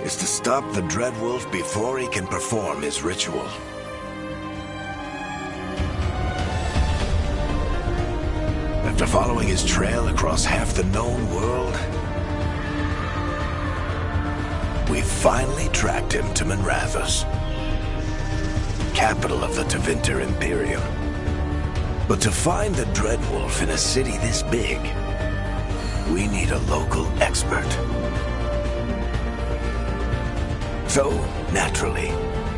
is to stop the Dreadwolf before he can perform his ritual. After following his trail across half the known world, we finally tracked him to Minrathous, capital of the Tevinter Imperium. But to find the Dreadwolf in a city this big, we need a local expert. So, naturally,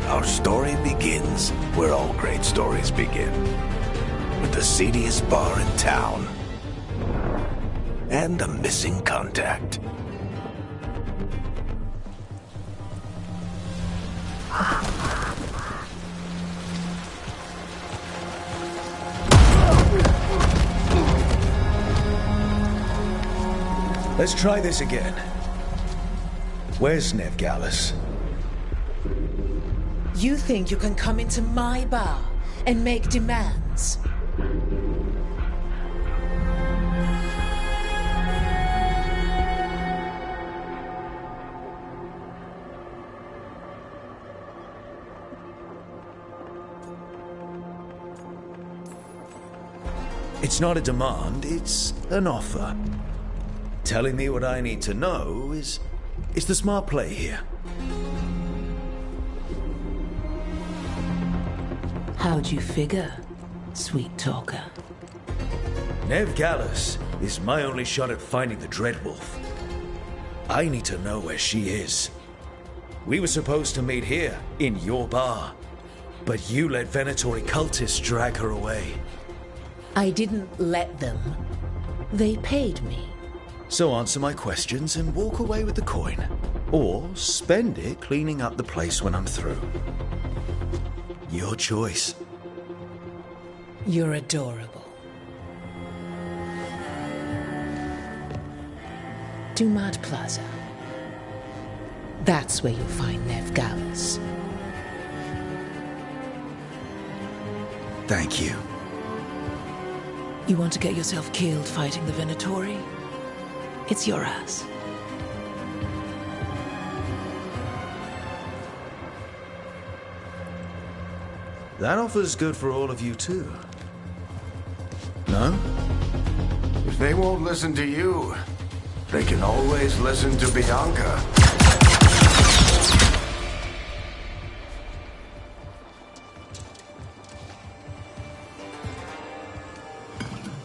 our story begins where all great stories begin. With the seediest bar in town. And a missing contact. Let's try this again. Where's Nevgalis? You think you can come into my bar and make demands? It's not a demand, it's an offer. Telling me what I need to know is the smart play here. How'd you figure, sweet talker? Nevgalis is my only shot at finding the Dreadwolf. I need to know where she is. We were supposed to meet here, in your bar. But you let Venatori cultists drag her away. I didn't let them. They paid me. So answer my questions and walk away with the coin. Or spend it cleaning up the place when I'm through. Your choice. You're adorable. Dumad Plaza. That's where you'll find Nevgalis. Thank you. You want to get yourself killed fighting the Venatori? It's your ass. That offer's good for all of you too. No? If they won't listen to you, they can always listen to Bianca.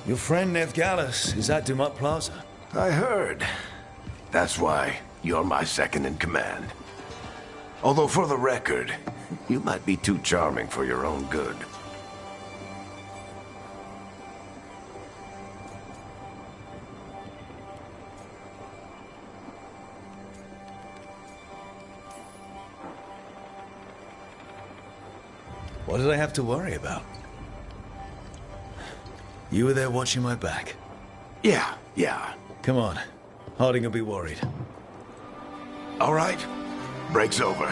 Your friend Nevgalis is at Dumad Plaza. I heard. That's why you're my second in command. Although for the record, you might be too charming for your own good. What did I have to worry about? You were there watching my back. Yeah. Come on. Harding will be worried. All right. Break's over.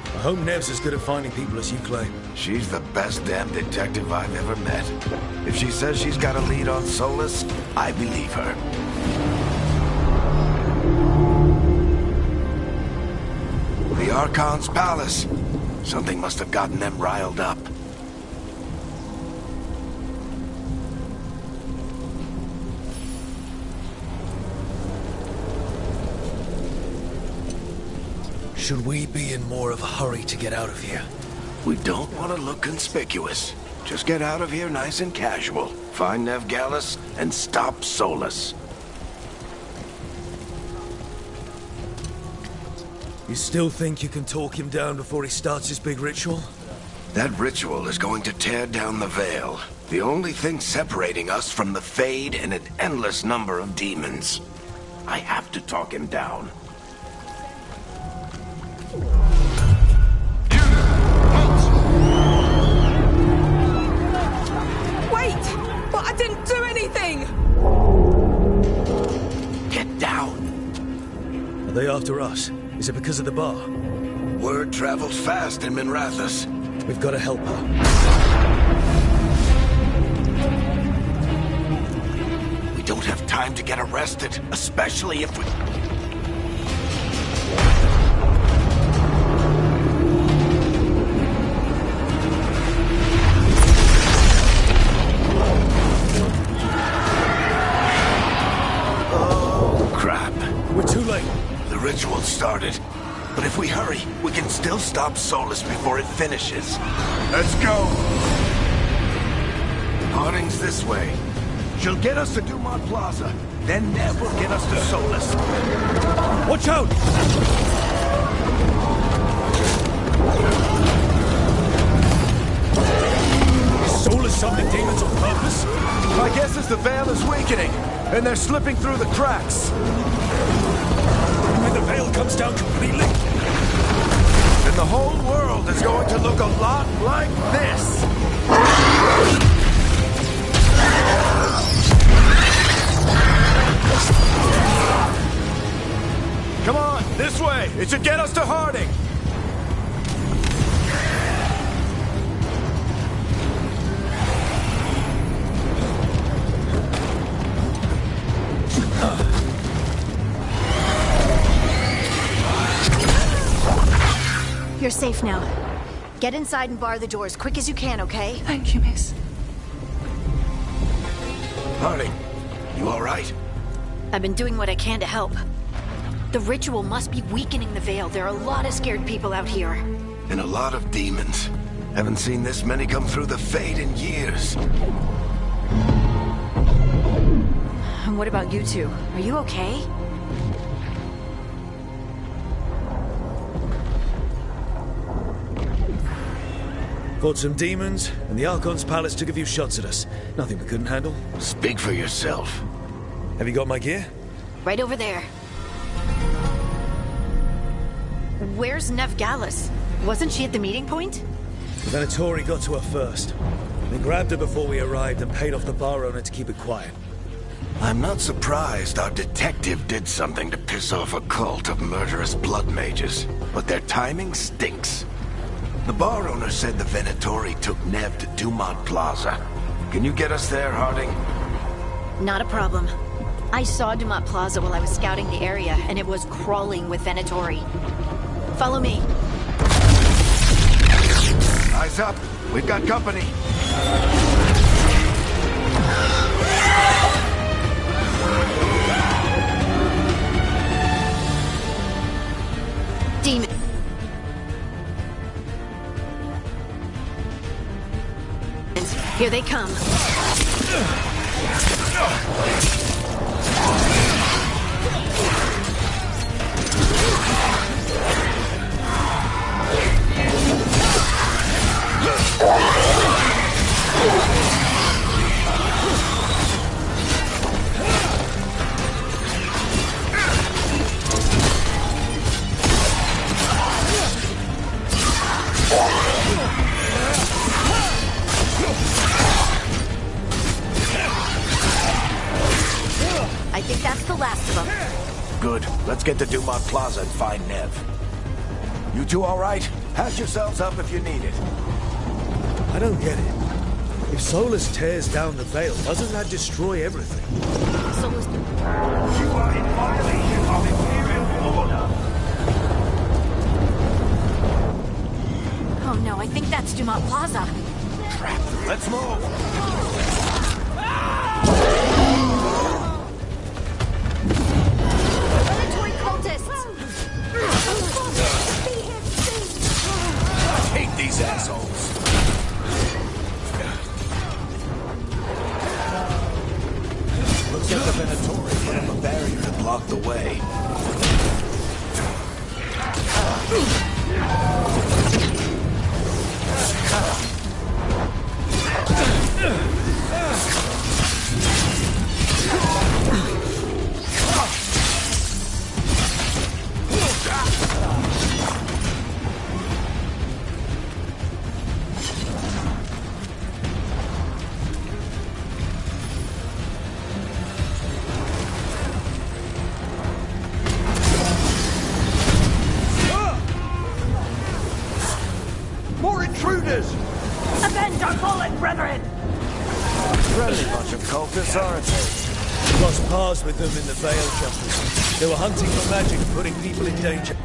I hope Nev's as good at finding people as you claim. She's the best damn detective I've ever met. If she says she's got a lead on Solus, I believe her. The Archon's palace. Something must have gotten them riled up. Should we be in more of a hurry to get out of here? We don't want to look conspicuous. Just get out of here nice and casual. Find Nevgalis and stop Solus. You still think you can talk him down before he starts his big ritual? That ritual is going to tear down the veil. The only thing separating us from the Fade and an endless number of demons. I have to talk him down. Wait! But I didn't do anything! Get down. Are they after us? Is it because of the bar? Word travels fast in Minrathous. We've got to help her. time to get arrested, especially if we... Oh, crap. We're too late. The ritual started. But if we hurry, we can still stop Solus before it finishes. Let's go! Harding's this way. She'll get us to Dumont Plaza. Then Nev will get us to Solus. Watch out! Is Solus summoning demons on purpose? My guess is the veil is weakening, and they're slipping through the cracks. When the veil comes down completely? And the whole world is going to look a lot like this. Come on, this way. It should get us to Harding. You're safe now. Get inside and bar the doors quick as you can, okay? Thank you, miss. Harding, you all right? I've been doing what I can to help. The ritual must be weakening the veil. There are a lot of scared people out here. And a lot of demons. Haven't seen this many come through the Fade in years. And what about you two? Are you okay? Fought some demons, and the Archon's palace took a few shots at us. Nothing we couldn't handle. Speak for yourself. Have you got my gear? Right over there. Where's Nev Gallus? Wasn't she at the meeting point? The Venatori got to her first. They grabbed her before we arrived and paid off the bar owner to keep it quiet. I'm not surprised our detective did something to piss off a cult of murderous blood mages, but their timing stinks. The bar owner said the Venatori took Nev to Dumont Plaza. Can you get us there, Harding? Not a problem. I saw Dumont Plaza while I was scouting the area, and it was crawling with Venatori. Follow me. Eyes up. We've got company. Demon. Here they come. I think that's the last of them. Good. Let's get to Dumont Plaza and find Nev. You two all right? Patch yourselves up if you need it. I don't get it. If Solus tears down the veil, doesn't that destroy everything? Solus. You are in violation of Imperial order. Oh no, I think that's Dumont Plaza. Crap. Let's move. Predatory cultists! I hate these assholes. Looks like the Venatori put up a barrier to block the way. More intruders! Avenge our fallen brethren! Friendly bunch of cultists, aren't they? Crossed paths with them in the Veil Justice. They were hunting for magic and putting people in danger.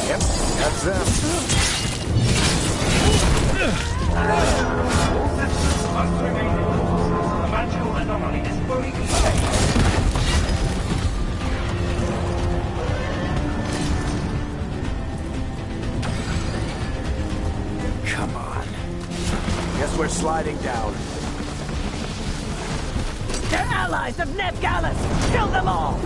Yep, that's them. The magical anomaly is fully contained. Come on. Guess we're sliding down. They're allies of Ned Gallus! Kill them all!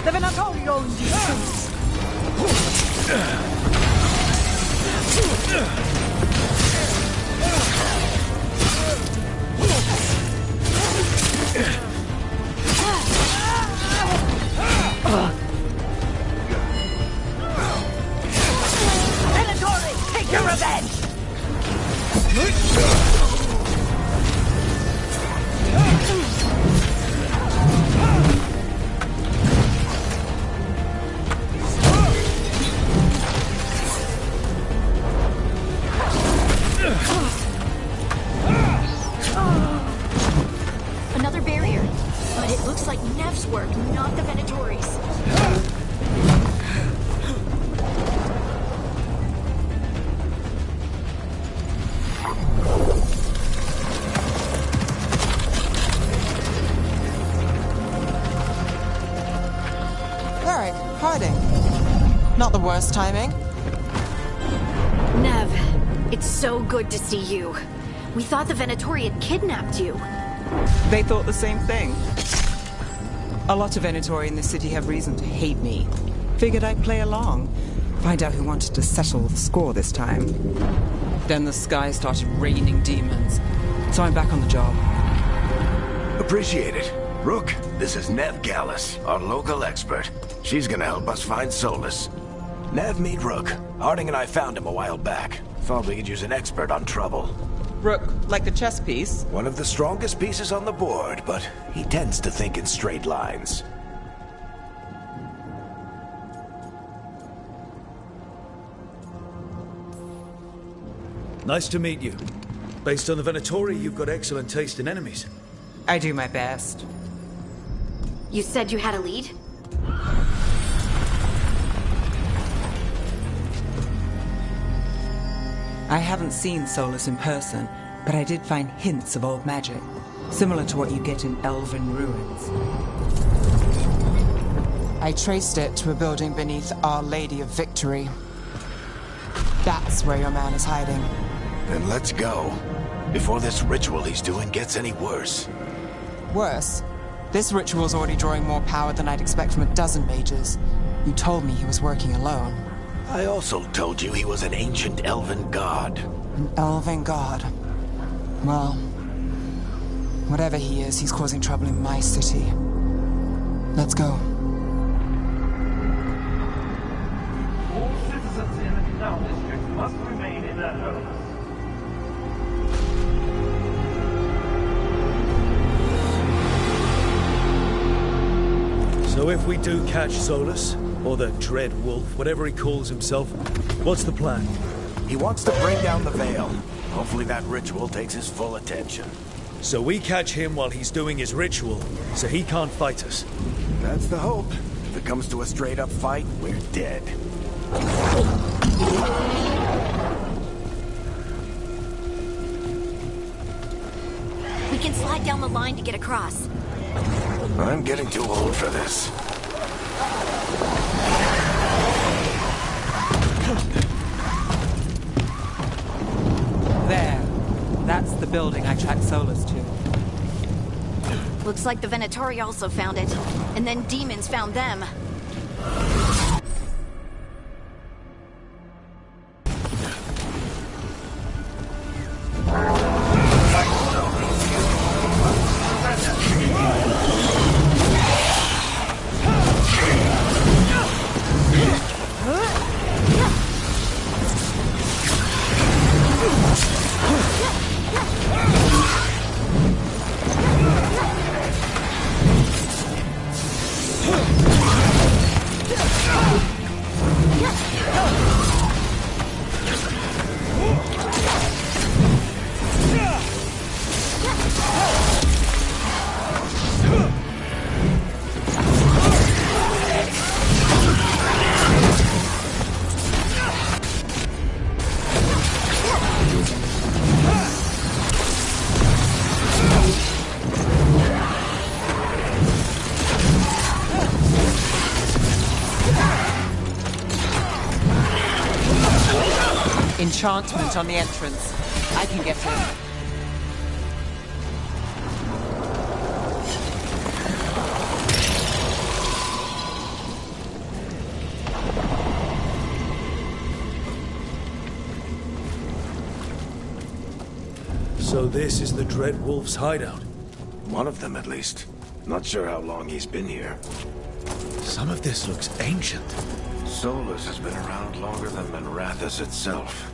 The Venatori owns these streets. Venatori, take your revenge! Another barrier. But it looks like Nev's work, not the Venatori's. Alright, hiding. Not the worst timing. Nev, it's so good to see you. We thought the Venatori had kidnapped you. They thought the same thing. A lot of Venatori in this city have reason to hate me. Figured I'd play along. Find out who wanted to settle the score this time. Then the sky started raining demons. So I'm back on the job. Appreciate it. Rook, this is Nev Gallus, our local expert. She's gonna help us find Solus. Nev, meet Rook. Harding and I found him a while back. Thought we could use an expert on trouble. Rook, like the chess piece? One of the strongest pieces on the board, but he tends to think in straight lines. Nice to meet you. Based on the Venatori, you've got excellent taste in enemies. I do my best. You said you had a lead? I haven't seen Solus in person, but I did find hints of old magic, similar to what you get in elven ruins. I traced it to a building beneath Our Lady of Victory. That's where your man is hiding. Then let's go. Before this ritual he's doing gets any worse. Worse, this ritual's already drawing more power than I'd expect from a dozen mages. You told me he was working alone. I also told you he was an ancient elven god. An elven god. Well, whatever he is, he's causing trouble in my city. Let's go. All citizens in the Canal District must remain in their homes. So if we do catch Solus, or the Dread Wolf, whatever he calls himself, what's the plan? He wants to bring down the Veil. Hopefully that ritual takes his full attention. So we catch him while he's doing his ritual, so he can't fight us. That's the hope. If it comes to a straight-up fight, we're dead. We can slide down the line to get across. I'm getting too old for this. There. That's the building I tracked Solus to. Looks like the Venatori also found it. And then demons found them. Enchantment on the entrance. I can get in. So this is the Dread Wolf's hideout. One of them, at least. Not sure how long he's been here. Some of this looks ancient. Solus has been around longer than Manrathus itself.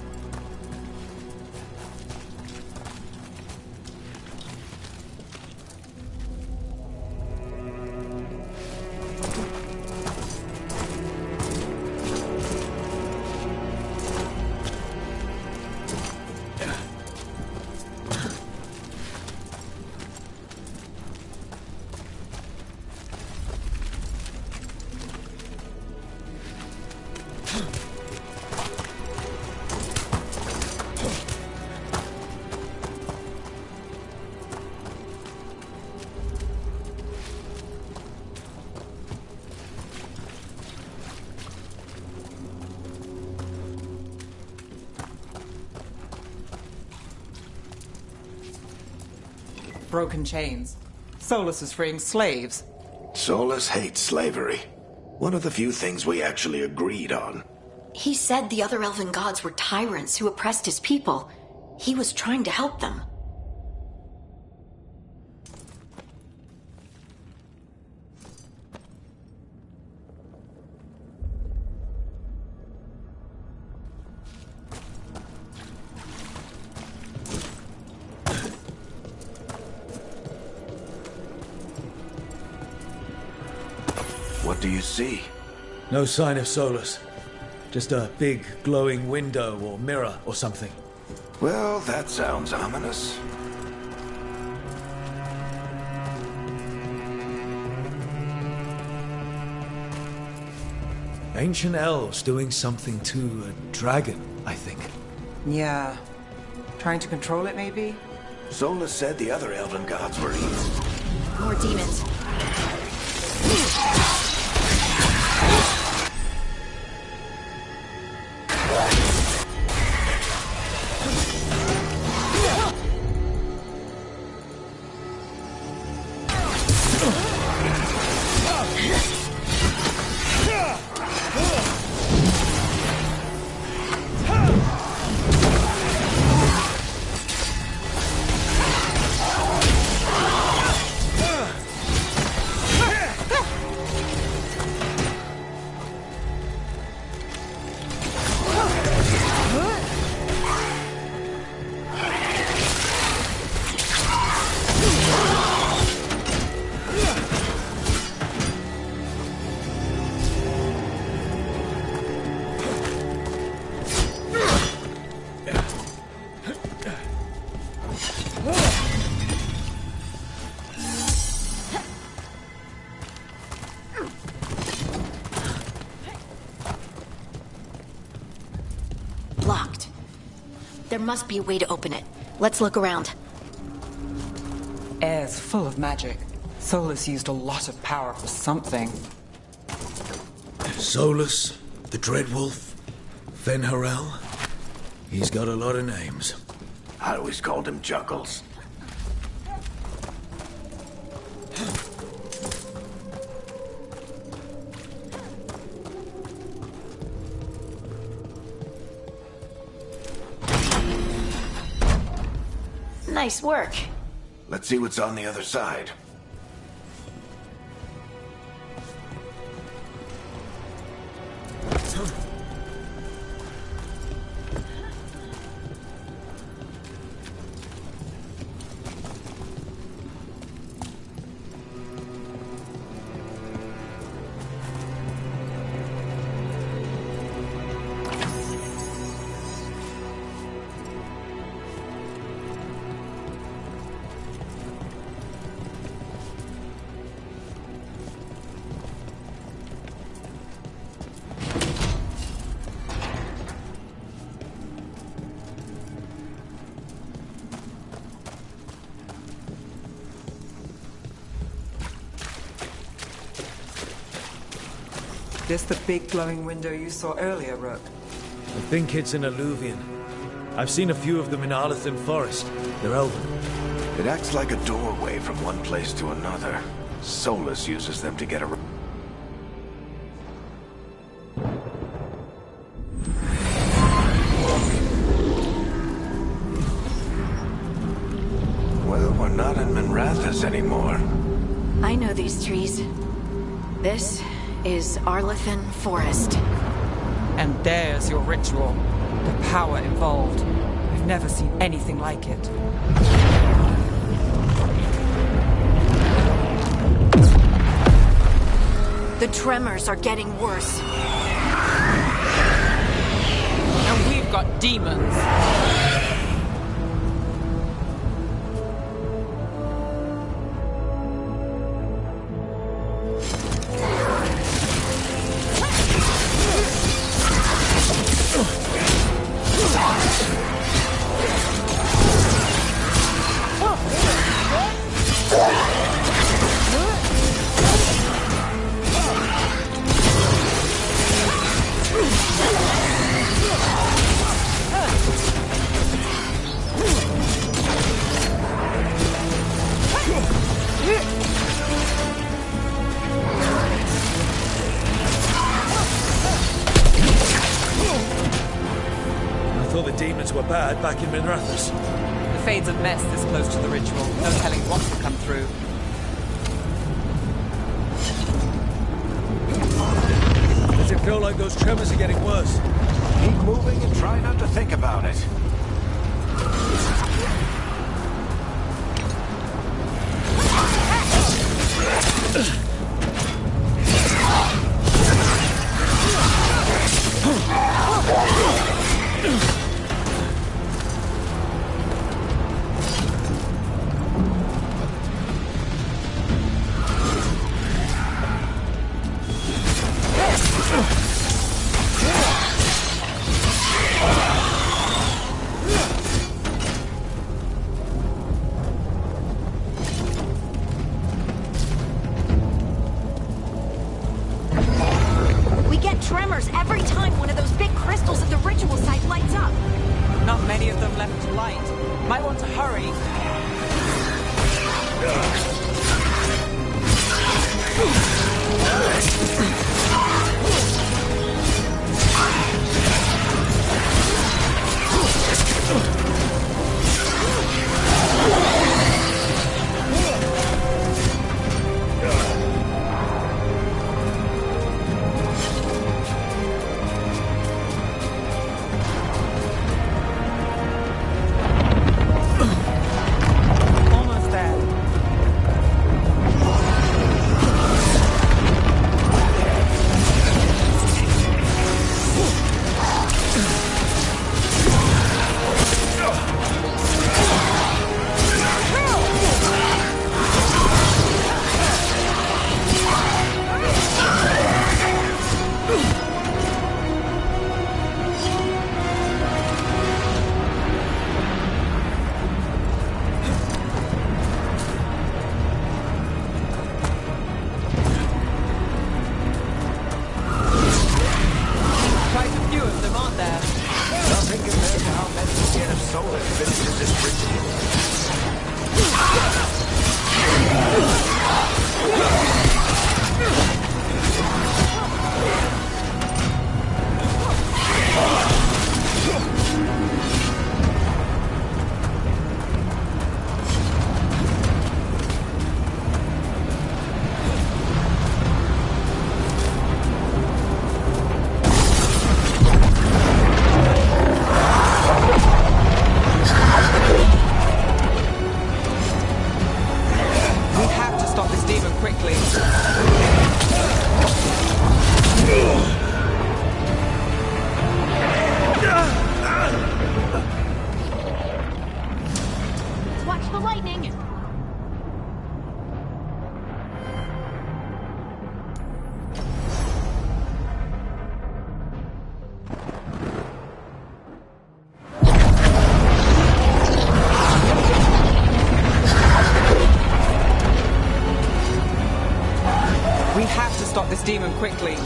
Broken chains. Solus is freeing slaves. Solus hates slavery. One of the few things we actually agreed on. He said the other elven gods were tyrants who oppressed his people. He was trying to help them. What do you see? No sign of Solus. Just a big glowing window or mirror or something. Well, that sounds ominous. Ancient elves doing something to a dragon, I think. Yeah. Trying to control it, maybe? Solus said the other elven gods were evil. More demons. Locked. There must be a way to open it. Let's look around. Air's full of magic. Solus used a lot of power for something. Solus, the Dread Wolf, Fen'Harel. He's got a lot of names. I always called him Juggles. Nice work. Let's see what's on the other side. This the big glowing window you saw earlier, Rook? I think it's an alluvian. I've seen a few of them in Arlethan Forest. They're elven. It acts like a doorway from one place to another. Solus uses them to get around. Well, we're not in Minrathous anymore. I know these trees. This is Arlethan Forest. And there's your ritual. The power involved. I've never seen anything like it. The tremors are getting worse. And we've got demons. Bad back in Minrathous. The Fade's a mess this close to the ritual. No telling what will come through. Does it feel like those tremors are getting worse? Keep moving and try not to think about it. Tremors every time one of those big crystals at the ritual site lights up. Not many of them left to light. Might want to hurry. This demon quickly.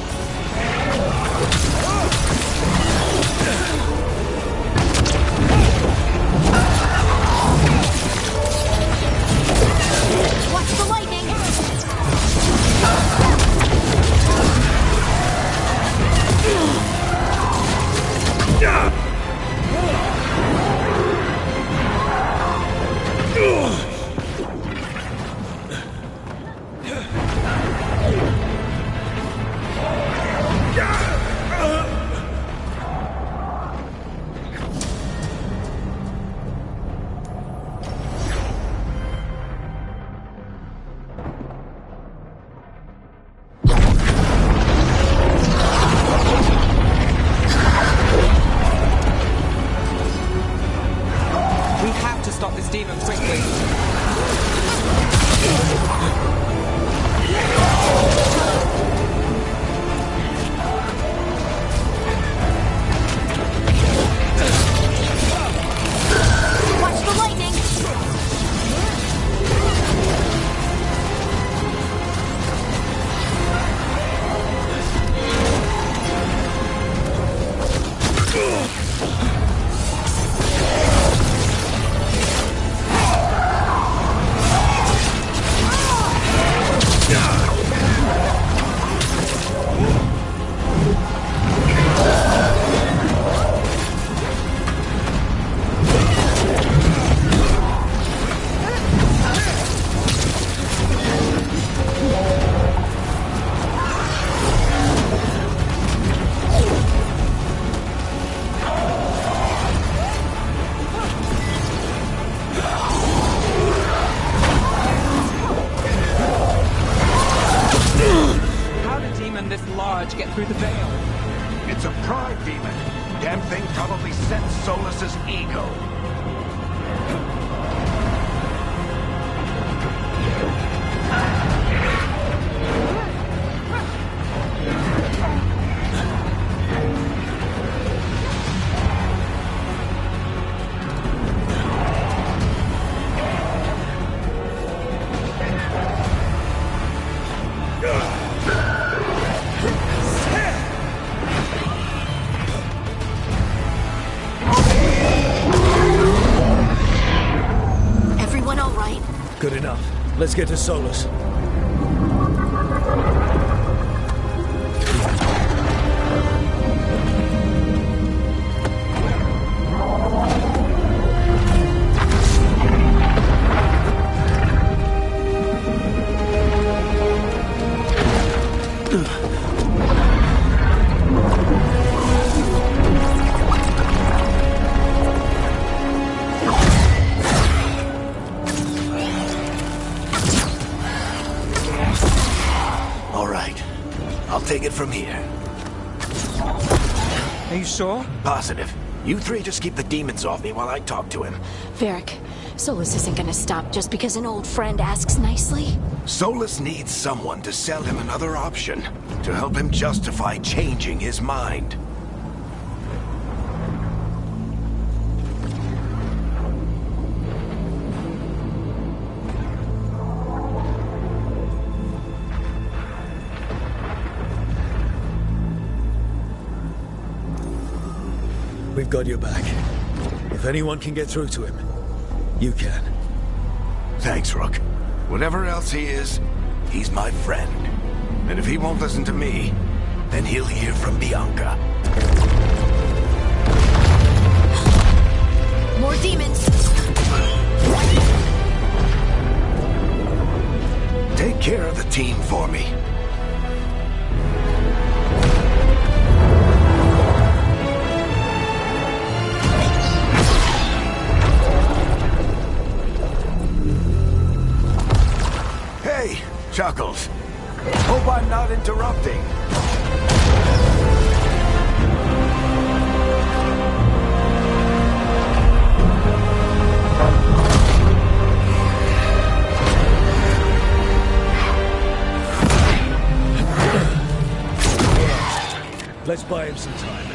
demon quickly. Watch the lightning! This large get through the veil. It's a pride demon. Damn thing probably sensed Solus's ego. Good enough. Let's get to Solus. Take it from here. Are you sure? Positive. You three just keep the demons off me while I talk to him. Varric, Solus isn't gonna stop just because an old friend asks nicely. Solus needs someone to sell him another option, to help him justify changing his mind. We've got your back. If anyone can get through to him, you can. Thanks, Rook. Whatever else he is, he's my friend. And if he won't listen to me, then he'll hear from Bianca. More demons! Take care of the team for me. Chuckles. Hope I'm not interrupting. Let's buy him some time.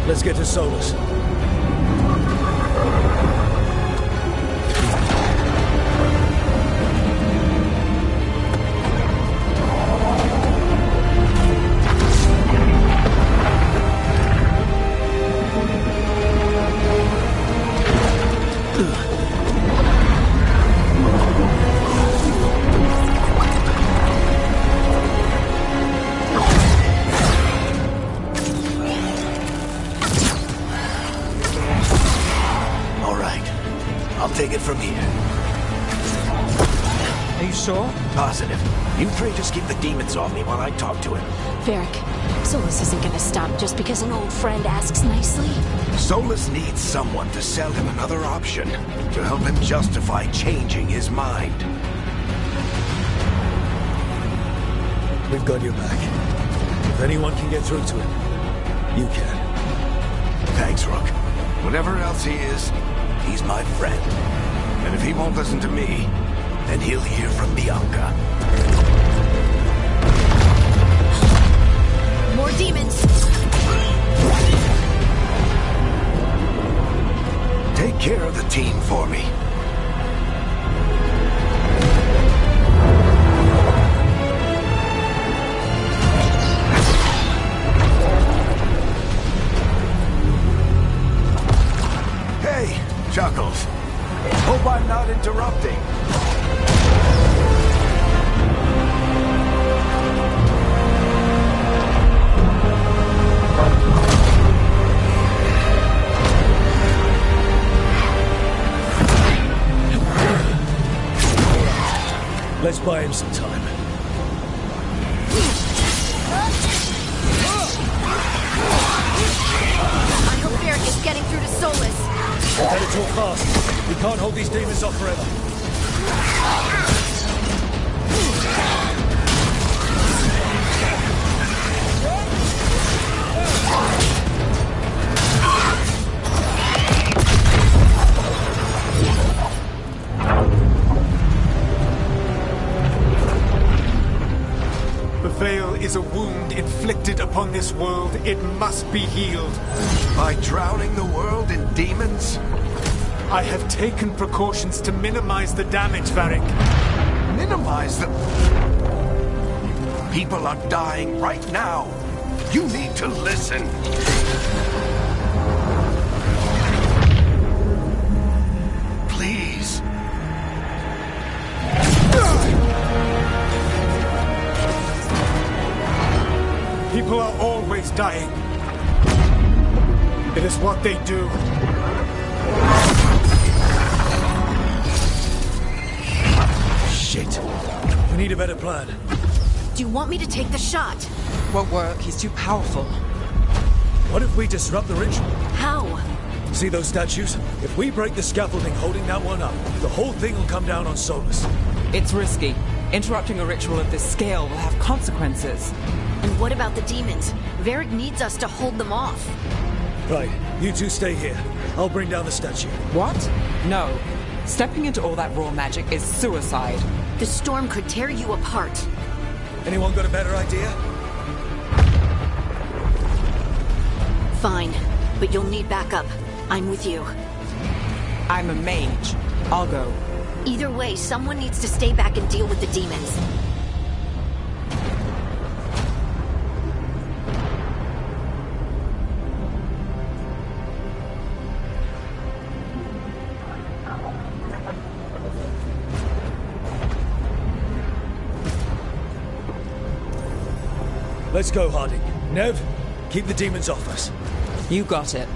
Let's get to Solus. sure? Positive. You three just keep the demons off me while I talk to him. Varric, Solus isn't gonna stop just because an old friend asks nicely. Solus needs someone to sell him another option, to help him justify changing his mind. We've got your back. If anyone can get through to him, you can. Thanks, Rook. Whatever else he is, he's my friend. And if he won't listen to me, then he'll hear from Bianca. More demons! Take care of the team for me. Hey, Chuckles. Hope I'm not interrupting. Let's buy him some time. I hope Varric is getting through to Solus. Better talk fast. We can't hold these demons off forever. The veil is a wound inflicted upon this world. It must be healed. By drowning the world in demons? I have taken precautions to minimize the damage, Varric. Minimize the... People are dying right now. You need to listen. Please. People are always dying. It is what they do. Shit. We need a better plan. Do you want me to take the shot? Won't work. He's too powerful. What if we disrupt the ritual? How? See those statues? If we break the scaffolding holding that one up, the whole thing will come down on Solus. It's risky. Interrupting a ritual of this scale will have consequences. And what about the demons? Varric needs us to hold them off. Right, you two stay here. I'll bring down the statue. What? No. Stepping into all that raw magic is suicide. The storm could tear you apart. Anyone got a better idea? Fine, but you'll need backup. I'm with you. I'm a mage. I'll go. Either way, someone needs to stay back and deal with the demons. Let's go, Harding. Nev, keep the demons off us. You got it.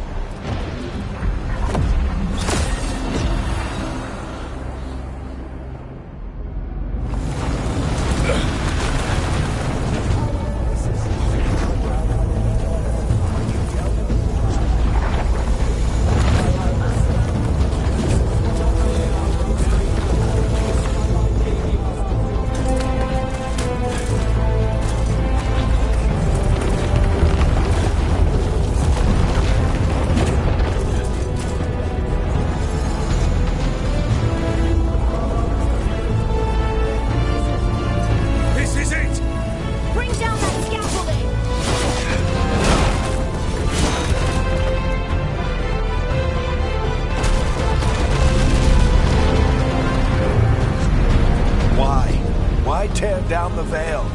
Tear down the veil,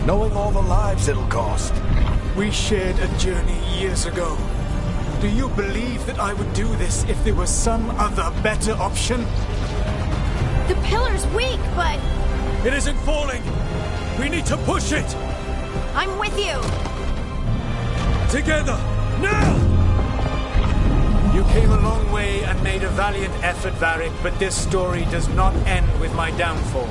knowing all the lives it'll cost. We shared a journey years ago. Do you believe that I would do this if there was some other better option? The pillar's weak, but... It isn't falling! We need to push it! I'm with you! Together! Now! You came a long way and made a valiant effort, Varric, but this story does not end with my downfall.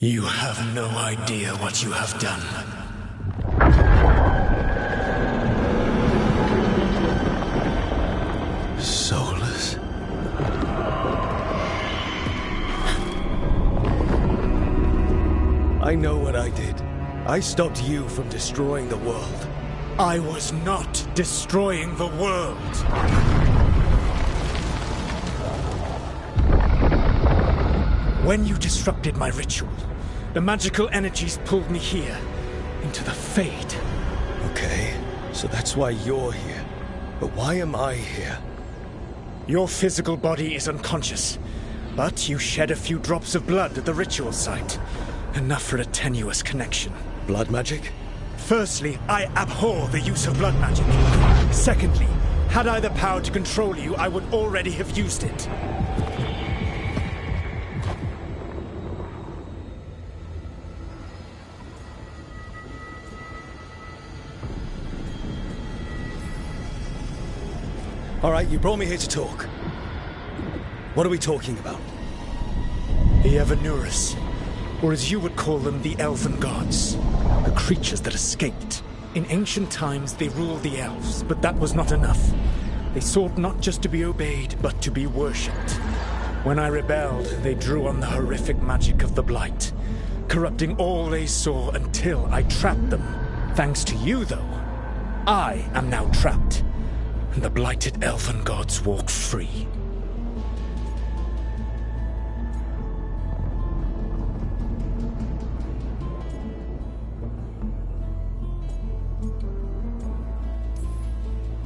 You have no idea what you have done. Soulless? I know what I did. I stopped you from destroying the world. I was not destroying the world. When you disrupted my ritual, the magical energies pulled me here, into the Fade. Okay, so that's why you're here. But why am I here? Your physical body is unconscious, but you shed a few drops of blood at the ritual site. Enough for a tenuous connection. Blood magic? Firstly, I abhor the use of blood magic. Secondly, had I the power to control you, I would already have used it. All right, you brought me here to talk. What are we talking about? The Evanurus, or as you would call them, the Elven Gods. The creatures that escaped. In ancient times, they ruled the elves, but that was not enough. They sought not just to be obeyed, but to be worshipped. When I rebelled, they drew on the horrific magic of the Blight, corrupting all they saw until I trapped them. Thanks to you, though, I am now trapped. And the blighted Elven Gods walk free.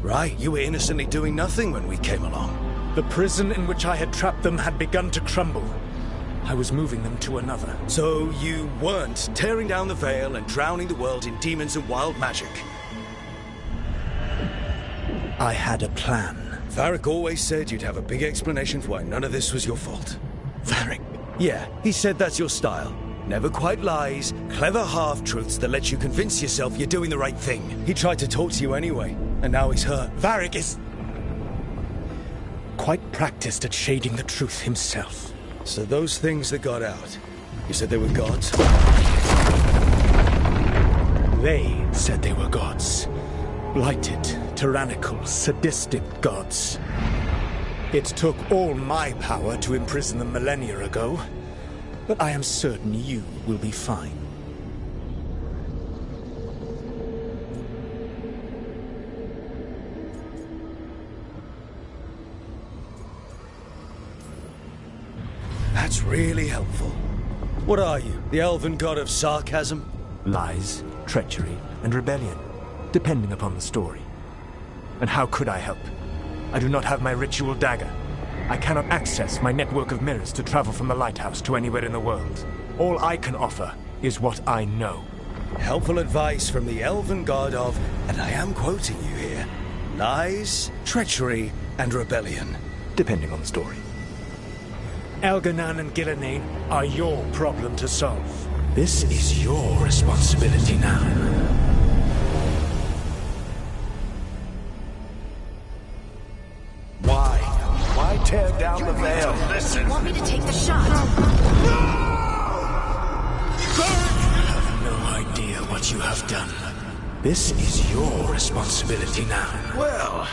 Right, you were innocently doing nothing when we came along. The prison in which I had trapped them had begun to crumble. I was moving them to another. So you weren't tearing down the veil and drowning the world in demons and wild magic? I had a plan. Varric always said you'd have a big explanation for why none of this was your fault. Varric? Yeah, he said that's your style. Never quite lies, clever half-truths that let you convince yourself you're doing the right thing. He tried to talk to you anyway, and now he's hurt. Varric is quite practiced at shading the truth himself. So those things that got out, you said they were gods? They said they were gods. Blighted, tyrannical, sadistic gods. It took all my power to imprison them millennia ago, but I am certain you will be fine. That's really helpful. What are you, the elven god of sarcasm? Lies, treachery, and rebellion, depending upon the story. And how could I help? I do not have my ritual dagger. I cannot access my network of mirrors to travel from the lighthouse to anywhere in the world. All I can offer is what I know. Helpful advice from the elven god of, and I am quoting you here, lies, treachery, and rebellion. Depending on the story. Elganan and Gillenane are your problem to solve. This is your responsibility now. Why tear down the veil? Listen. You want me to take the shot? You have no idea what you have done. This is your responsibility now. Well,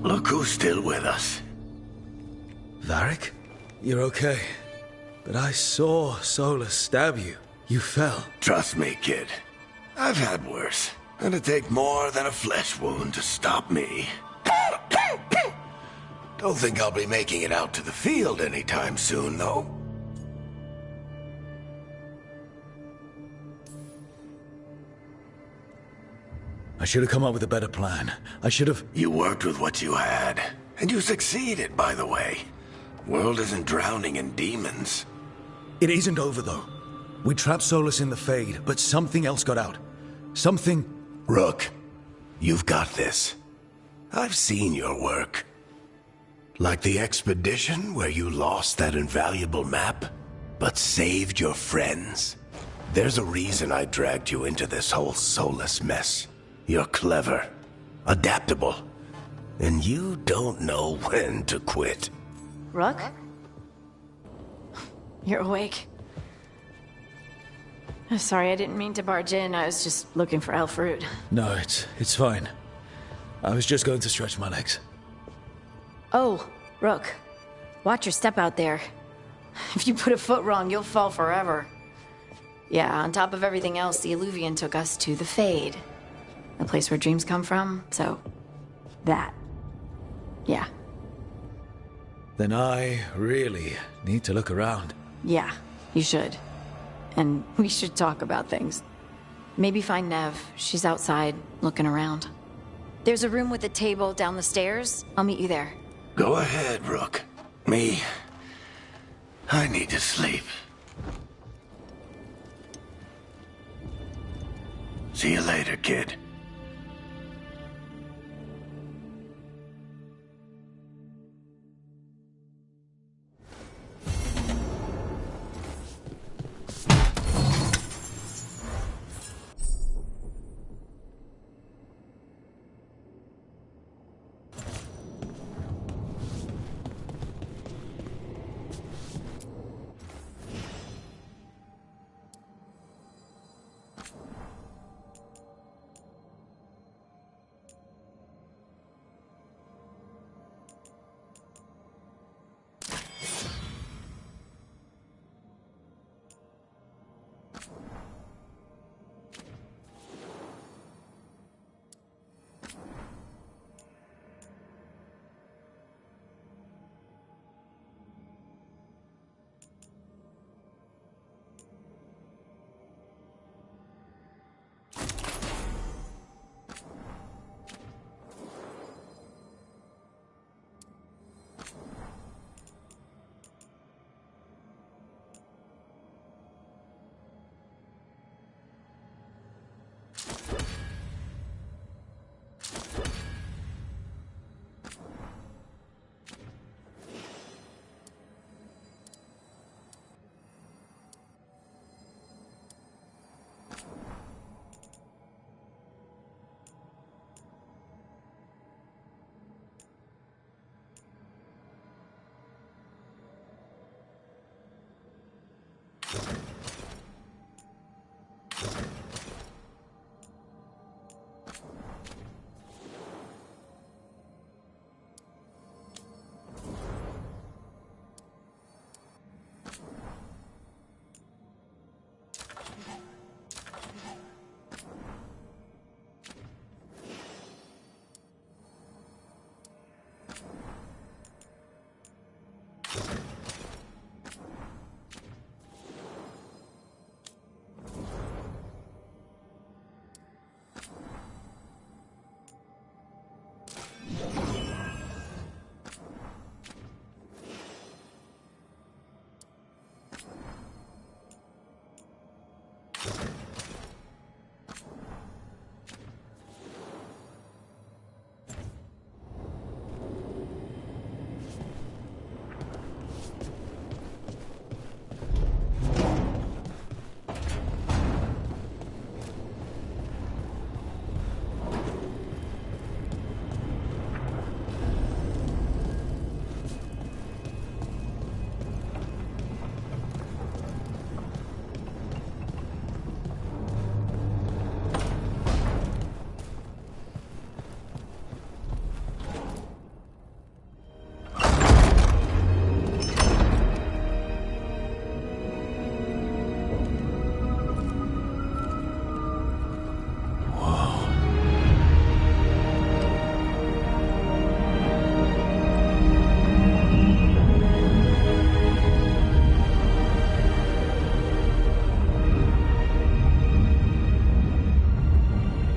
look who's still with us. Varric? You're okay. But I saw Solus stab you. You fell. Trust me, kid. I've had worse. It'd take more than a flesh wound to stop me. Don't think I'll be making it out to the field anytime soon, though. I should have come up with a better plan. I should have... You worked with what you had. And you succeeded, by the way. World isn't drowning in demons. It isn't over, though. We trapped Solus in the Fade, but something else got out. Something... Rook, you've got this. I've seen your work. Like the expedition where you lost that invaluable map, but saved your friends. There's a reason I dragged you into this whole Solus mess. You're clever, adaptable, and you don't know when to quit. Rook? You're awake. Sorry, I didn't mean to barge in. I was just looking for elf fruit. No, it's fine. I was just going to stretch my legs. Oh, Rook. Watch your step out there. If you put a foot wrong, you'll fall forever. Yeah, on top of everything else, the Illuvian took us to the Fade. The place where dreams come from, so... that. Yeah. Then I really need to look around. Yeah, you should. And we should talk about things. Maybe find Nev. She's outside, looking around. There's a room with a table down the stairs. I'll meet you there. Go ahead, Rook. Me, I need to sleep. See you later, kid.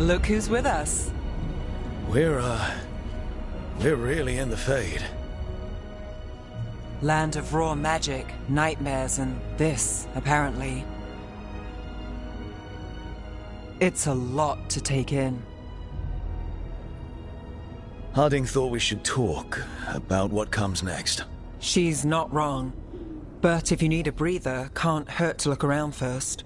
Look who's with us. We're really in the Fade. Land of raw magic, nightmares, and this, apparently. It's a lot to take in. Harding thought we should talk about what comes next. She's not wrong. But if you need a breather, can't hurt to look around first.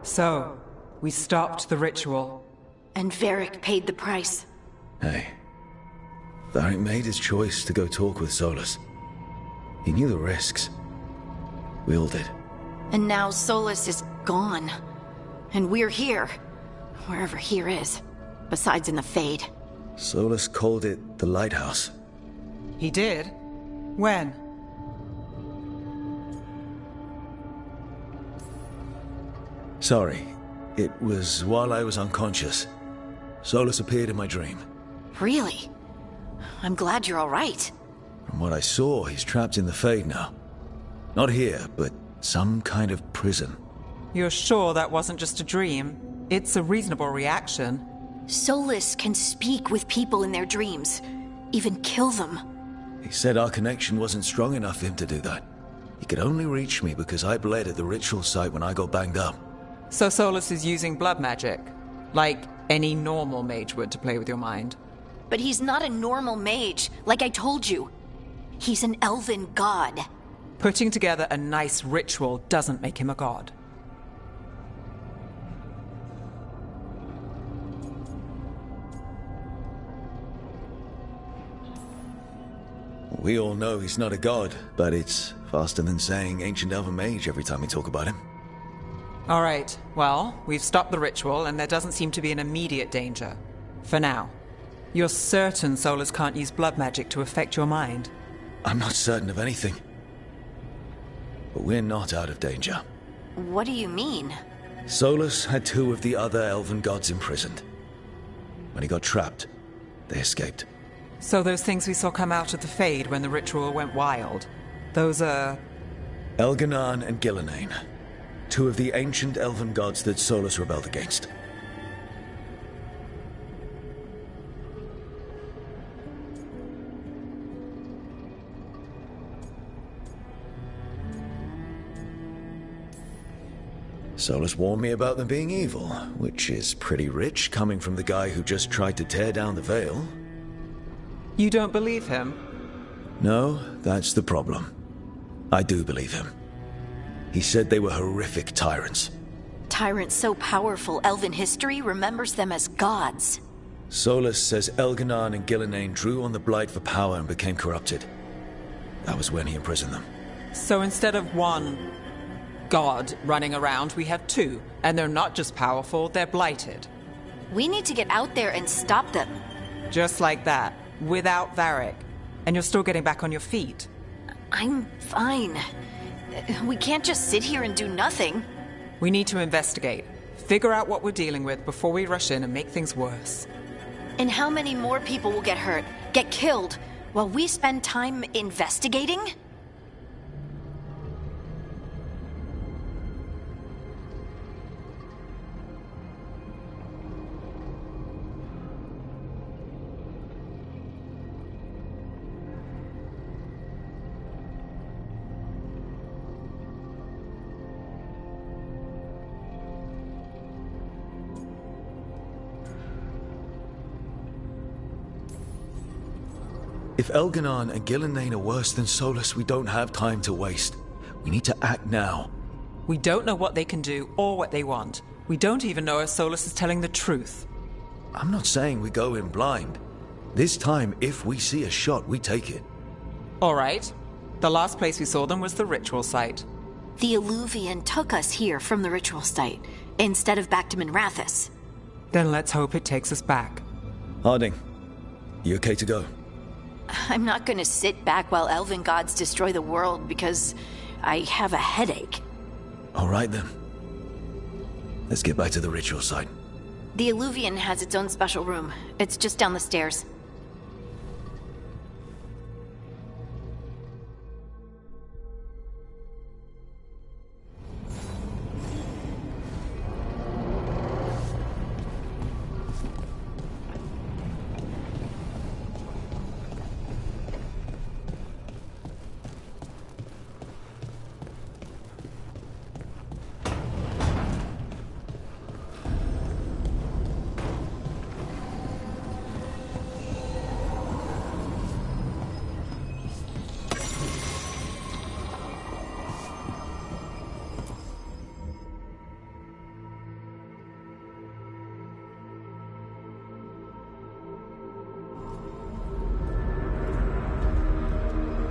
So, we stopped the ritual. And Varric paid the price. Hey. Varric made his choice to go talk with Solus. He knew the risks. We all did. And now Solus is gone. And we're here. Wherever here is. Besides in the Fade. Solus called it the Lighthouse. He did? When? Sorry. It was while I was unconscious. Solus appeared in my dream. Really? I'm glad you're all right. From what I saw, he's trapped in the Fade now. Not here, but some kind of prison. You're sure that wasn't just a dream? It's a reasonable reaction. Solus can speak with people in their dreams. Even kill them. He said our connection wasn't strong enough for him to do that. He could only reach me because I bled at the ritual site when I got banged up. So Solus is using blood magic? Like any normal mage would to play with your mind? But he's not a normal mage, like I told you. He's an elven god. Putting together a nice ritual doesn't make him a god. We all know he's not a god, but it's faster than saying ancient elven mage every time we talk about him. All right, well, we've stopped the ritual and there doesn't seem to be an immediate danger. For now. You're certain Solus can't use blood magic to affect your mind? I'm not certain of anything. But we're not out of danger. What do you mean? Solus had 2 of the other elven gods imprisoned. When he got trapped, they escaped. So those things we saw come out of the Fade when the ritual went wild, those are... Elganan and Gillenane. 2 of the ancient elven gods that Solus rebelled against. Solus warned me about them being evil, which is pretty rich coming from the guy who just tried to tear down the veil. You don't believe him? No, that's the problem. I do believe him. He said they were horrific tyrants. Tyrants so powerful, elven history remembers them as gods. Solus says Elganan and Gillenane drew on the Blight for power and became corrupted. That was when he imprisoned them. So instead of 1 god running around, we have 2. And they're not just powerful, they're blighted. We need to get out there and stop them. Just like that, without Varric. And you're still getting back on your feet. I'm fine. We can't just sit here and do nothing. We need to investigate. Figure out what we're dealing with before we rush in and make things worse. And how many more people will get hurt, get killed, while we spend time investigating? If Elganon and Gillenane are worse than Solus, we don't have time to waste. We need to act now. We don't know what they can do or what they want. We don't even know if Solus is telling the truth. I'm not saying we go in blind. This time, if we see a shot, we take it. All right. The last place we saw them was the ritual site. The Illuvian took us here from the ritual site, instead of back to Minrathous. Then let's hope it takes us back. Harding, you okay to go? I'm not gonna sit back while elven gods destroy the world because I have a headache. All right then. Let's get back to the ritual site. The Illuvian has its own special room. It's just down the stairs.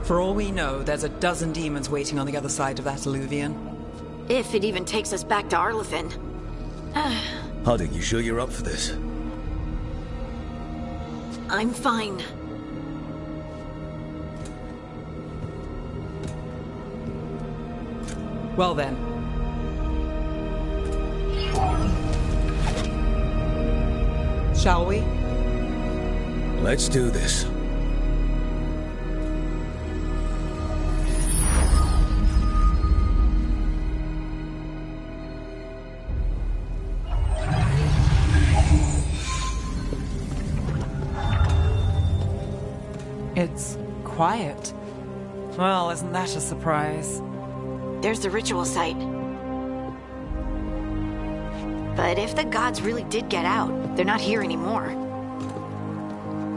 For all we know, there's a dozen demons waiting on the other side of that Illuvian. If it even takes us back to Arlethan. Harding, you sure you're up for this? I'm fine. Well then. Shall we? Let's do this. It's quiet. Well, isn't that a surprise? There's the ritual site. But if the gods really did get out, they're not here anymore.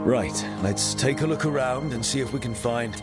Right, let's take a look around and see if we can find...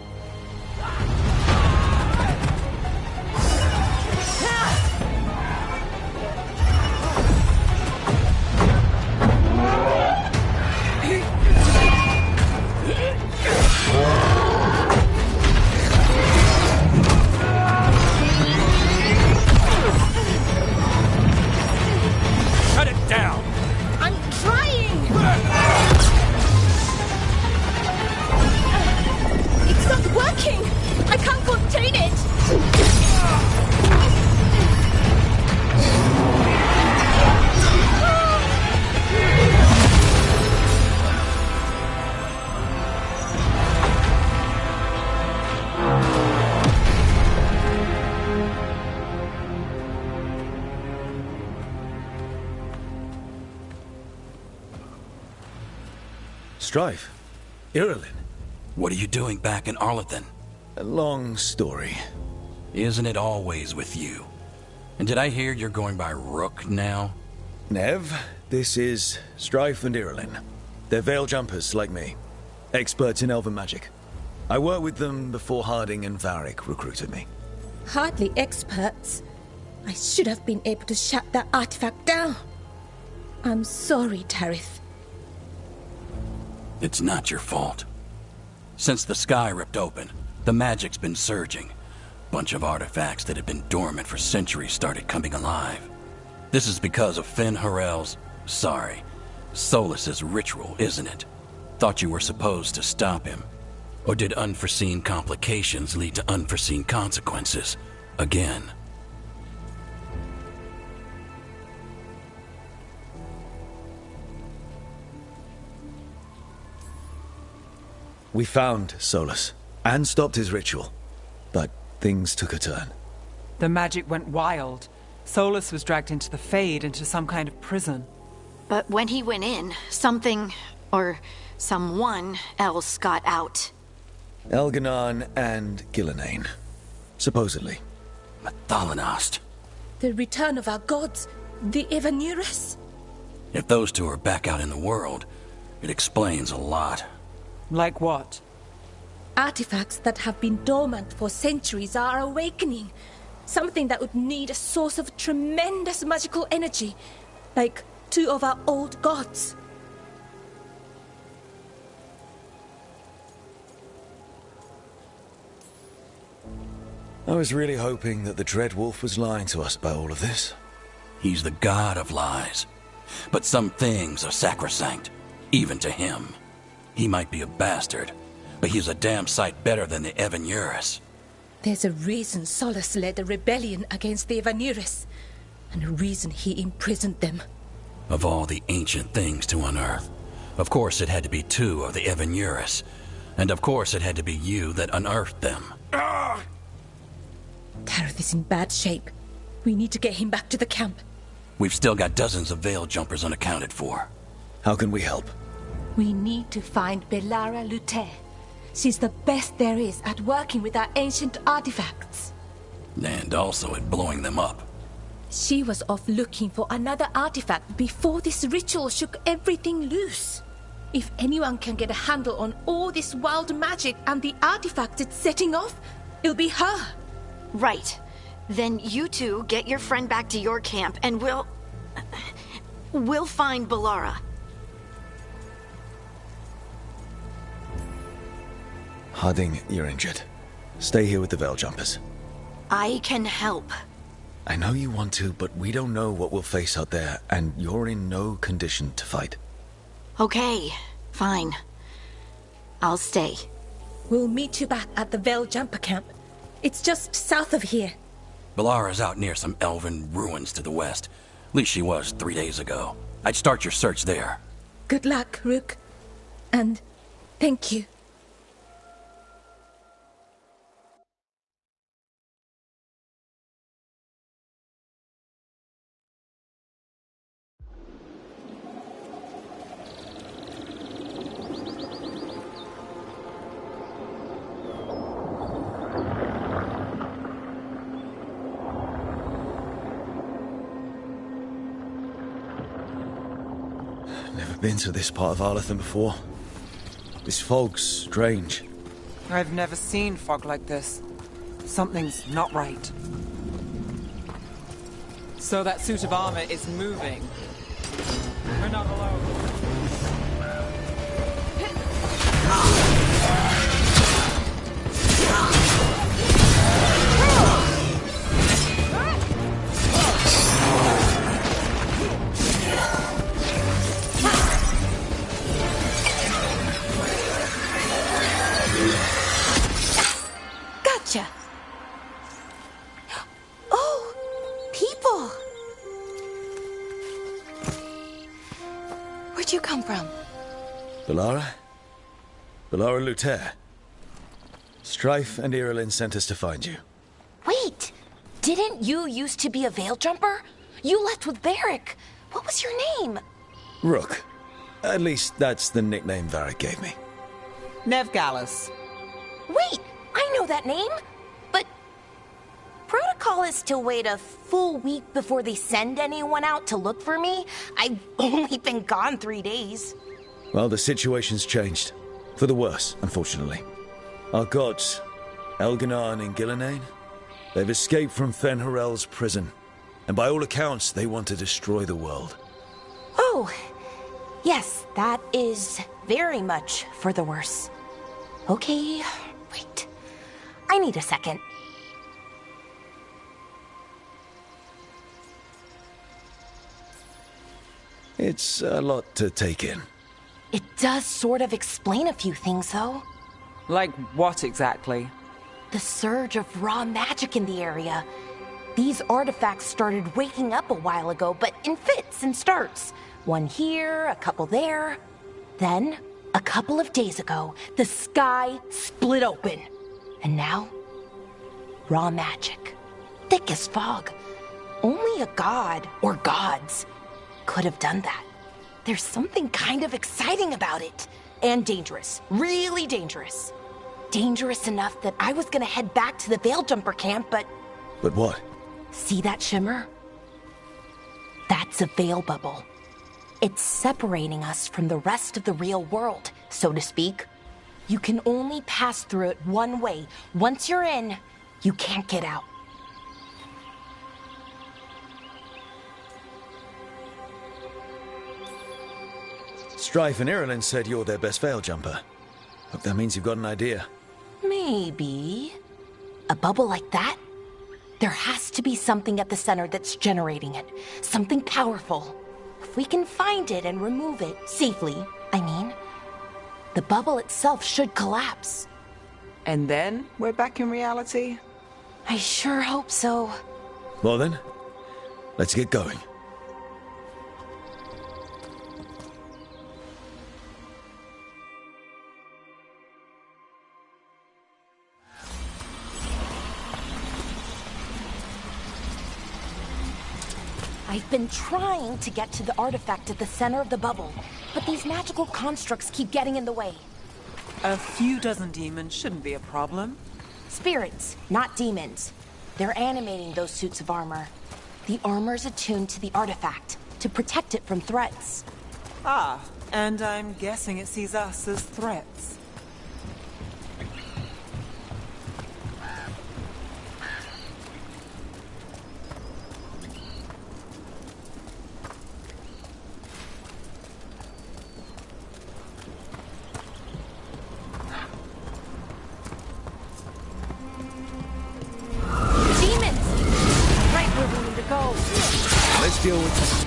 Strife? Irulan? What are you doing back in Arlethan? A long story. Isn't it always with you? And did I hear you're going by Rook now? Nev, this is Strife and Irulan. They're veil jumpers like me. Experts in elven magic. I worked with them before Harding and Varric recruited me. Hardly experts. I should have been able to shut that artifact down. I'm sorry, Tarith. It's not your fault. Since the sky ripped open, the magic's been surging. Bunch of artifacts that had been dormant for centuries started coming alive. This is because of Finn Harel's... Solus's ritual, isn't it? Thought you were supposed to stop him. Or did unforeseen complications lead to unforeseen consequences? Again. We found Solus, and stopped his ritual. But things took a turn. The magic went wild. Solus was dragged into the Fade, into some kind of prison. But when he went in, something, or someone else got out. Elganon and Gillenane. Supposedly. Mathalanost. The return of our gods, the Evanurus. If those two are back out in the world, it explains a lot. Like what? artifacts that have been dormant for centuries are awakening. Something that would need a source of tremendous magical energy, like 2 of our old gods. I was really hoping that the Dread Wolf was lying to us about all of this. He's the god of lies. But some things are sacrosanct, even to him. He might be a bastard, but he's a damn sight better than the Evanuris. There's a reason Solus led a rebellion against the Evanuris, and a reason he imprisoned them. Of all the ancient things to unearth, of course it had to be 2 of the Evanuris, and of course it had to be you that unearthed them. Tareth is in bad shape. We need to get him back to the camp. We've still got dozens of veil jumpers unaccounted for. How can we help? We need to find Belara Lute. She's the best there is at working with our ancient artifacts. And also at blowing them up. She was off looking for another artifact before this ritual shook everything loose. If anyone can get a handle on all this wild magic and the artifacts it's setting off, it'll be her. Right. Then you two get your friend back to your camp and we'll find Belara. Harding, you're injured. Stay here with the veil jumpers. I can help. I know you want to, but we don't know what we'll face out there, and you're in no condition to fight. Okay, fine. I'll stay. We'll meet you back at the veil jumper camp. It's just south of here. Belara's out near some elven ruins to the west. At least she was 3 days ago. I'd start your search there. Good luck, Rook. And thank you. Been to this part of Arlathan before. This fog's strange. I've never seen fog like this. Something's not right. So that suit of armor is moving. We're not alone. Gotcha. Oh, people. Where'd you come from? Belara? Belara Luther. Strife and Irilyn sent us to find you. Wait! Didn't you used to be a veil jumper? You left with Varric. What was your name? Rook. At least that's the nickname Varric gave me. Nev Gallus. Wait! I know that name! But protocol is to wait a full week before they send anyone out to look for me. I've only been gone 3 days. Well, the situation's changed. For the worse, unfortunately. Our gods, Elganar and Gillinane, they've escaped from Fen'Harel's prison. And by all accounts, they want to destroy the world. Oh, yes, that is very much for the worse. Okay, wait. I need a second. It's a lot to take in. It does sort of explain a few things, though. Like what exactly? The surge of raw magic in the area. These artifacts started waking up a while ago, but in fits and starts. One here, a couple there. Then, a couple of days ago, the sky split open. And now, raw magic. Thick as fog. Only a god, or gods, could have done that. There's something kind of exciting about it. And dangerous. Really dangerous. Dangerous enough that I was gonna head back to the Veil Jumper camp, but... But what? See that shimmer? That's a veil bubble. It's separating us from the rest of the real world, so to speak. You can only pass through it one way. Once you're in, you can't get out. Strife and Irulan said you're their best veil jumper. Hope that means you've got an idea. Maybe. A bubble like that? There has to be something at the center that's generating it. Something powerful. If we can find it and remove it, safely, I mean, the bubble itself should collapse. And then we're back in reality? I sure hope so. Well then, let's get going. I've been trying to get to the artifact at the center of the bubble, but these magical constructs keep getting in the way. A few dozen demons shouldn't be a problem. Spirits, not demons. They're animating those suits of armor. The armor's attuned to the artifact, to protect it from threats. Ah, and I'm guessing it sees us as threats. Let's deal with this.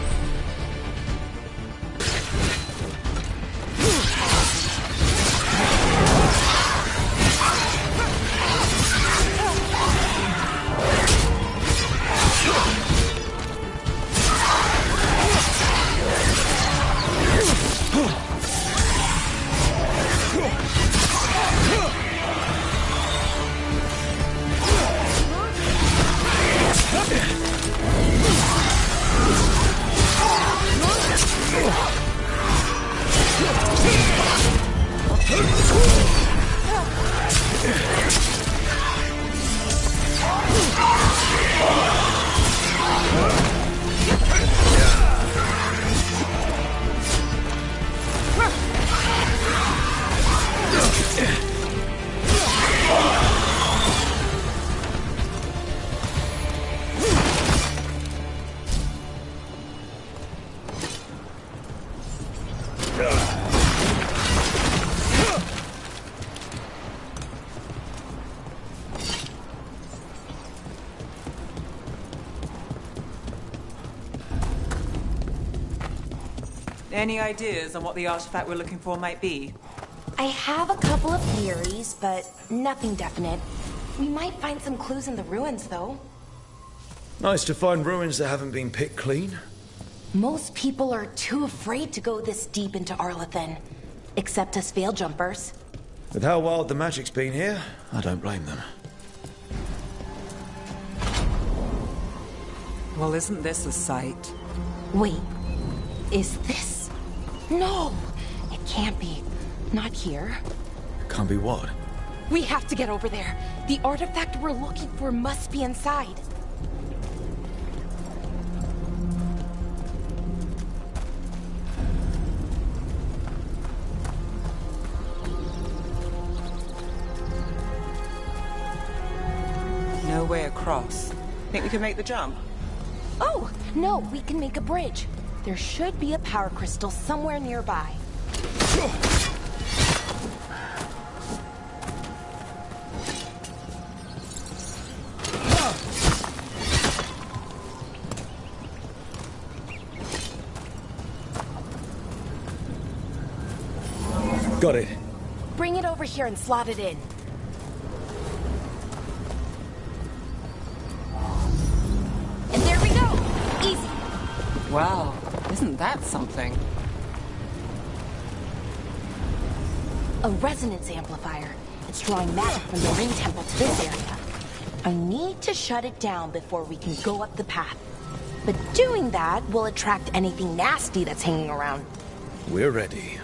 Any ideas on what the artifact we're looking for might be? I have a couple of theories, but nothing definite. We might find some clues in the ruins, though. Nice to find ruins that haven't been picked clean. Most people are too afraid to go this deep into Arlathan. Except us veil jumpers. With how wild the magic's been here, I don't blame them. Well, isn't this a sight? Wait, is this? No, it can't be. Not here. Can't be what? We have to get over there. The artifact we're looking for must be inside. No way across. Think we can make the jump? Oh, no, we can make a bridge. There should be a power crystal somewhere nearby. Got it. Bring it over here and slot it in. And there we go! Easy. Wow, isn't that something? A resonance amplifier. It's drawing magic from the ring temple to this area. I need to shut it down before we can go up the path. But doing that will attract anything nasty that's hanging around. We're ready.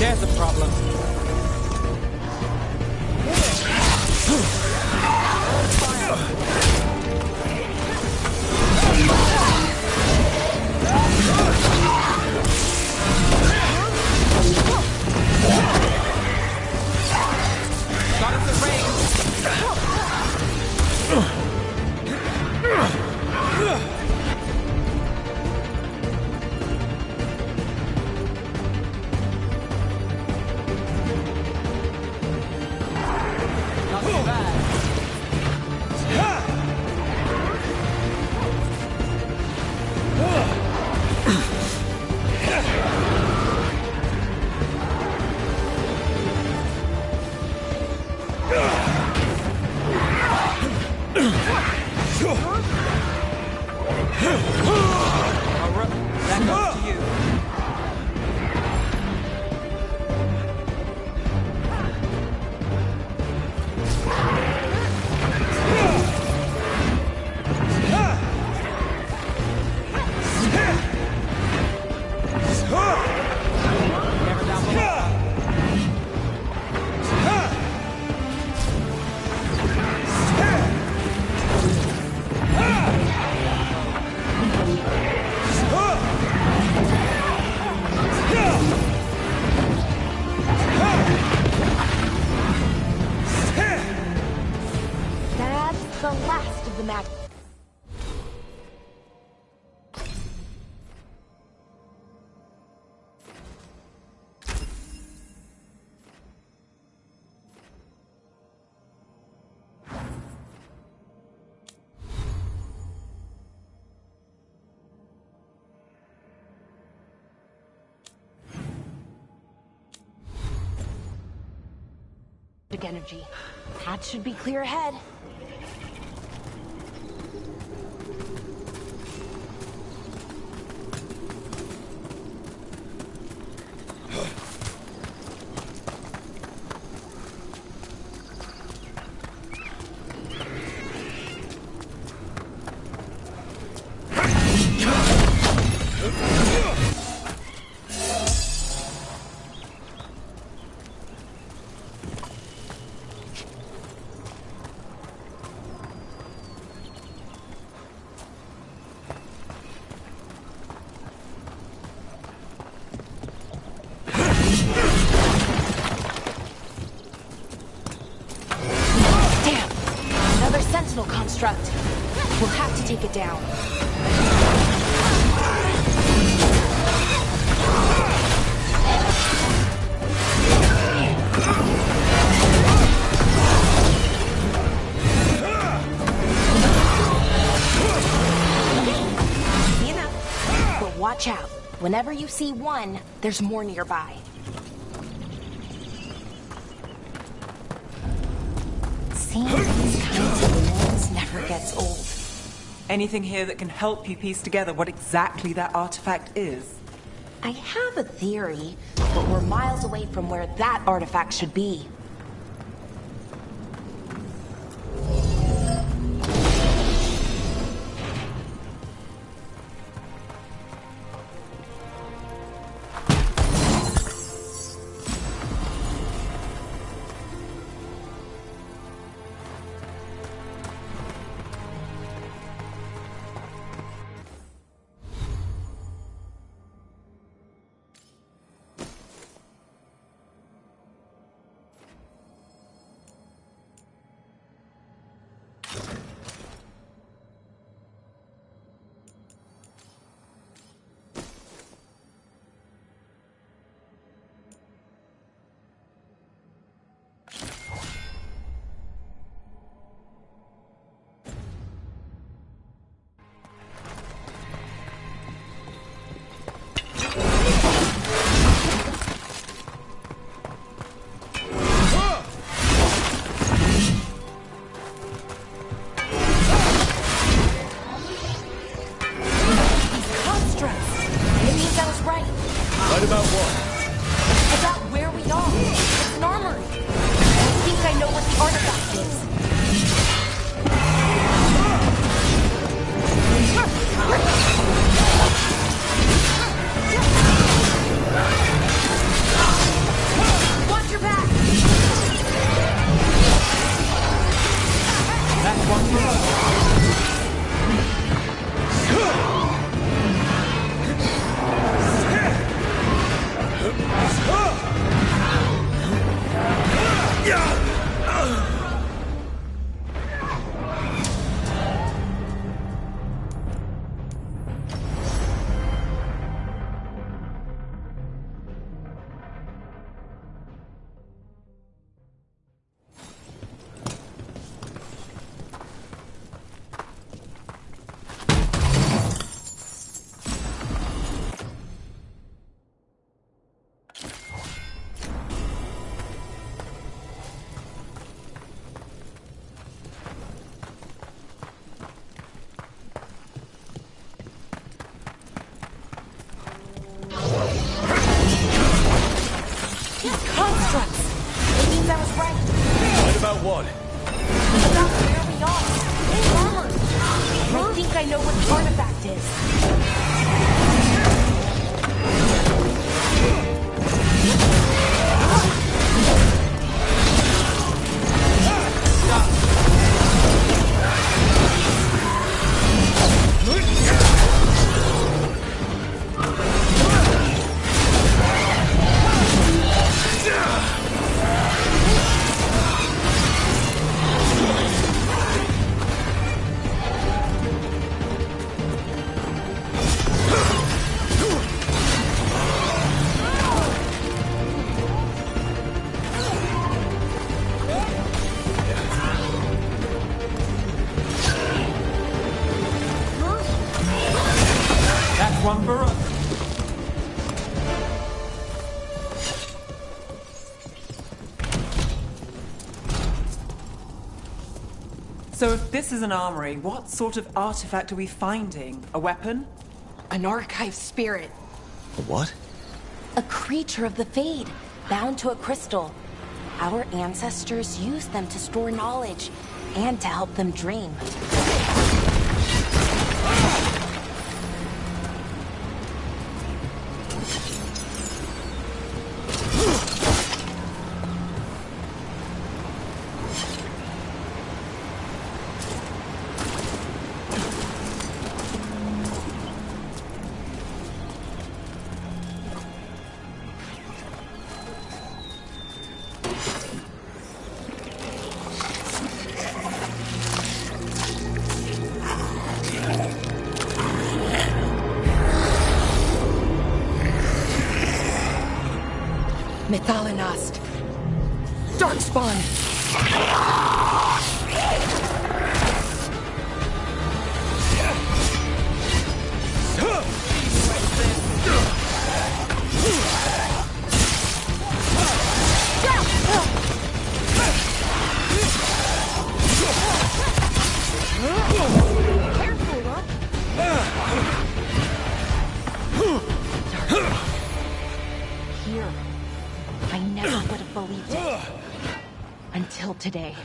There's a problem. Got us a range. Not too bad. That goes to you. Never down below. That's the last of the magic. Energy. That should be clear ahead. Sentinel construct. We'll have to take it down. Easy enough. But watch out. Whenever you see one, there's more nearby. Seeing these kinds of ruins never gets old. Anything here that can help you piece together what exactly that artifact is? I have a theory, but we're miles away from where that artifact should be. Right about what? About where we are. It's an armory. I think I know what the artifact is. About what? About where we are. I think I know what the artifact is. One for us. So if this is an armory, what sort of artifact are we finding? A weapon? An archive spirit. A what? A creature of the Fade, bound to a crystal. Our ancestors used them to store knowledge and to help them dream. Methalinast. Darkspawn. Here. I never would have believed it. Until today.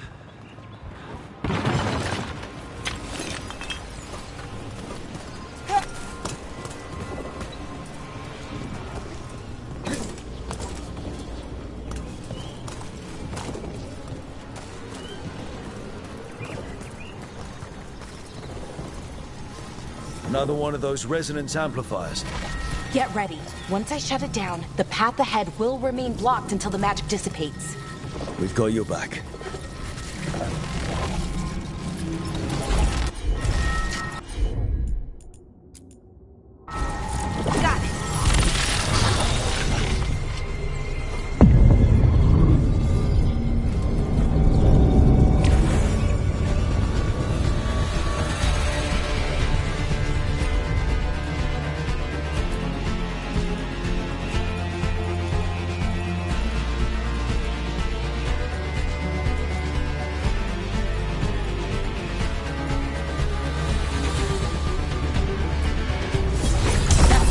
Another one of those resonance amplifiers. Get ready. Once I shut it down, the path ahead will remain blocked until the magic dissipates. We've got your back.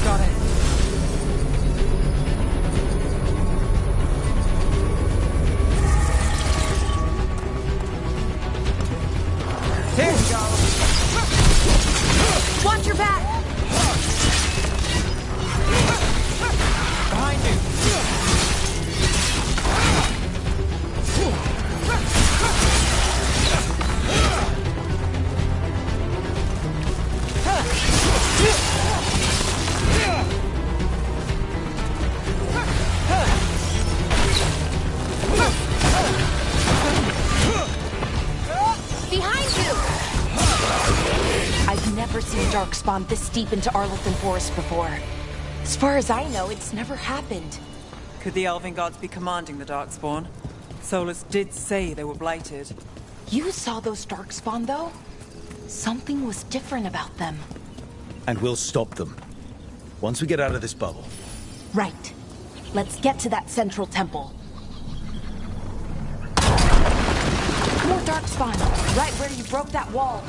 Got it. Watch your back! Behind you! Behind you! I've never seen Darkspawn this deep into Arlethan Forest before. As far as I know, it's never happened. Could the Elven Gods be commanding the Darkspawn? Solus did say they were blighted. You saw those Darkspawn, though? Something was different about them. And we'll stop them. Once we get out of this bubble. Right. Let's get to that central temple. More Darkspawn, right where you broke that wall.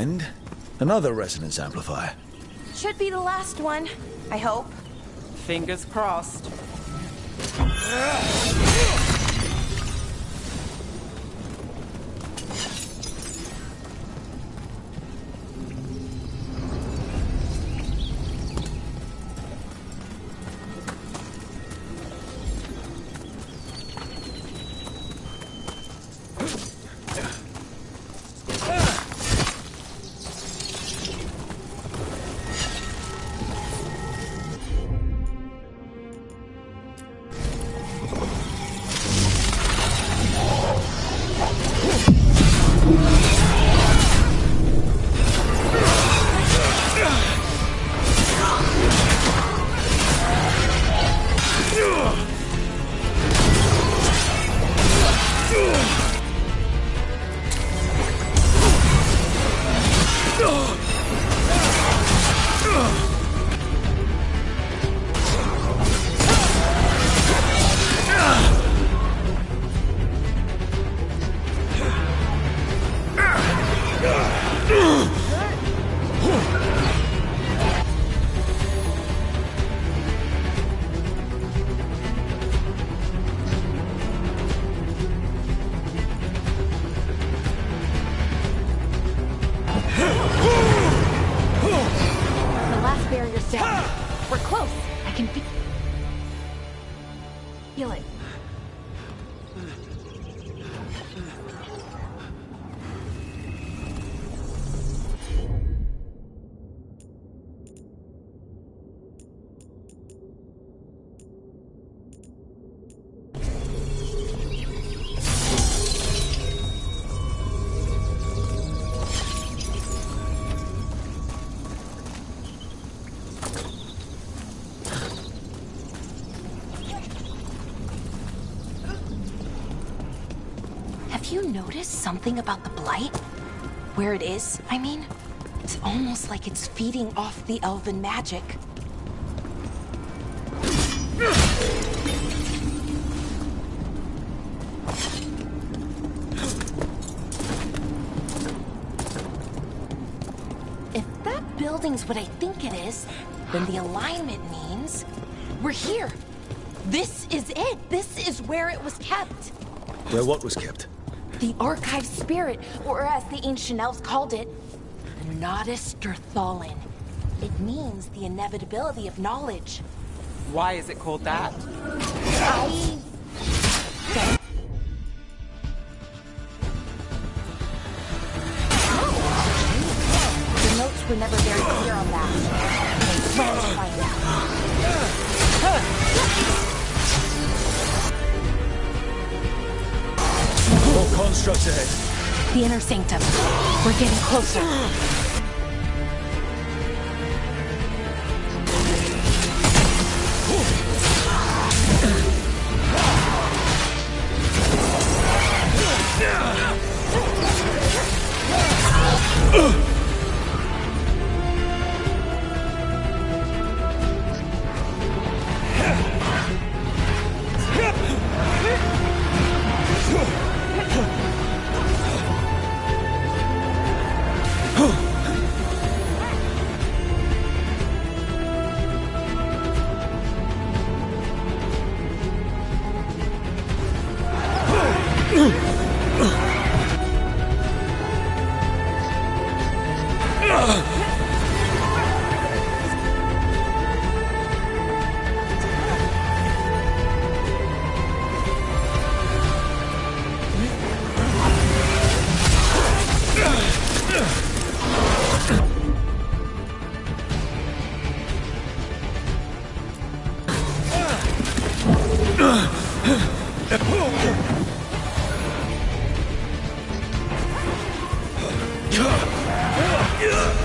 And another resonance amplifier. Should be the last one, I hope. Fingers crossed. Have you noticed something about the blight? Where it is, I mean? It's almost like it's feeding off the elven magic. If that building's what I think it is, then the alignment means we're here. This is it. This is where it was kept. Where what was kept? The archive spirit, or as the ancient elves called it, the Nodus Derthalin. It means the inevitability of knowledge. Why is it called that? The notes were never very clear on that. I plan to find out. More constructs ahead. The inner sanctum. We're getting closer. Yeah.